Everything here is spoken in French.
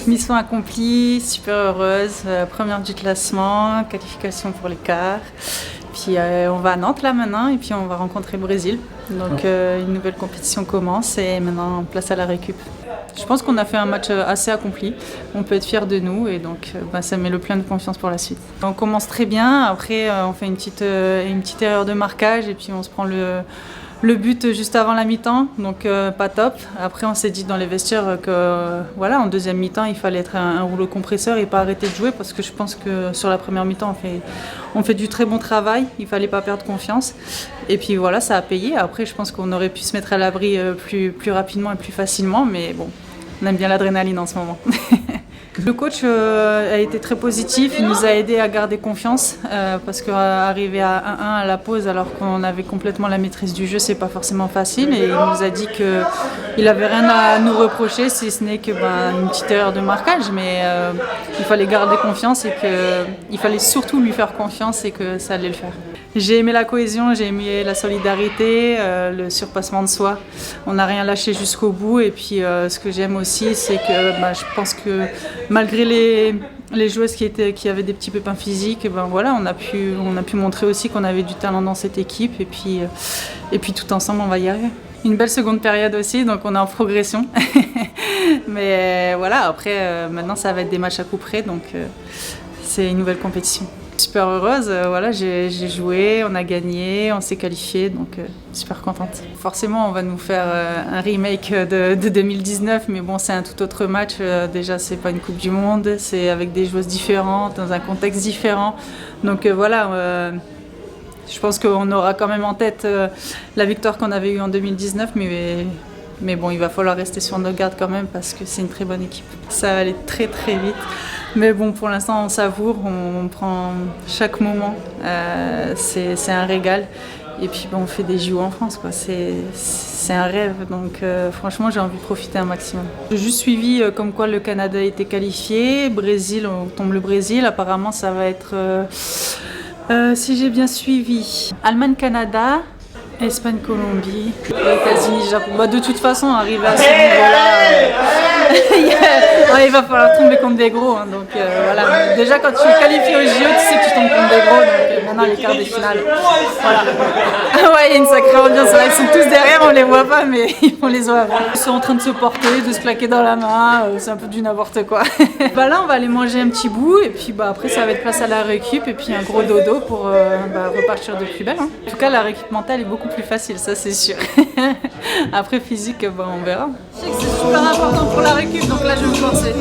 Mission accomplie, super heureuse, première du classement, qualification pour les quarts. Puis on va à Nantes là maintenant et puis on va rencontrer le Brésil. Donc une nouvelle compétition commence et maintenant place à la récup. Je pense qu'on a fait un match assez accompli, on peut être fiers de nous et donc ça met le plein de confiance pour la suite. On commence très bien, après on fait une petite erreur de marquage et puis on se prend le but juste avant la mi-temps, donc pas top. Après on s'est dit dans les vestiaires que voilà, en deuxième mi-temps il fallait être un rouleau compresseur et pas arrêter de jouer parce que je pense que sur la première mi-temps on fait du très bon travail, il fallait pas perdre confiance. Et puis voilà, ça a payé. Après je pense qu'on aurait pu se mettre à l'abri plus rapidement et plus facilement, mais bon, on aime bien l'adrénaline en ce moment. Le coach a été très positif, il nous a aidés à garder confiance parce qu'arriver à 1-1 à la pause alors qu'on avait complètement la maîtrise du jeu, c'est pas forcément facile et il nous a dit qu'il avait rien à nous reprocher si ce n'est que une petite erreur de marquage, mais il fallait garder confiance et qu'il fallait surtout lui faire confiance et que ça allait le faire. J'ai aimé la cohésion, j'ai aimé la solidarité, le surpassement de soi. On n'a rien lâché jusqu'au bout et puis ce que j'aime aussi, c'est que je pense que malgré les joueuses qui avaient des petits pépins physiques, voilà, on a pu montrer aussi qu'on avait du talent dans cette équipe et puis tout ensemble on va y arriver. Une belle seconde période aussi, donc on est en progression. Mais voilà, après maintenant ça va être des matchs à coups près, donc c'est une nouvelle compétition. Super heureuse, voilà, j'ai joué, on a gagné, on s'est qualifié, donc super contente. Forcément, on va nous faire un remake de 2019, mais bon, c'est un tout autre match. Déjà, c'est pas une Coupe du Monde, c'est avec des joueuses différentes, dans un contexte différent. Donc voilà, je pense qu'on aura quand même en tête la victoire qu'on avait eue en 2019, mais bon, il va falloir rester sur nos gardes quand même parce que c'est une très bonne équipe. Ça va aller très très vite. Mais bon, pour l'instant, on savoure, on prend chaque moment. C'est un régal. Et puis, on fait des JO en France, quoi. C'est un rêve. Donc, franchement, j'ai envie de profiter un maximum. J'ai juste suivi comme quoi le Canada était qualifié. Brésil, on tombe le Brésil. Apparemment, ça va être, si j'ai bien suivi, Allemagne-Canada, Espagne-Colombie, États-Unis, Japon. De toute façon, arriver à ce niveau-là, il va falloir tomber contre des gros. Donc voilà. Déjà, quand tu es qualifié au JO, tu sais que tu tombes contre des gros. Donc maintenant, les quarts des finales. Voilà. Ouais, il y a une sacrée ambiance. Ils sont tous derrière, on les voit pas, mais on les voit. Ils sont en train de se porter, de se claquer dans la main. C'est un peu du n'importe quoi. Là, on va aller manger un petit bout. Et puis après, ça va être place à la récup. Et puis un gros dodo pour repartir de plus belle. En tout cas, la récup mentale est beaucoup plus facile, ça c'est sûr. Après physique, on verra. Je sais que c'est super important pour la récup, donc là je vais me forcer.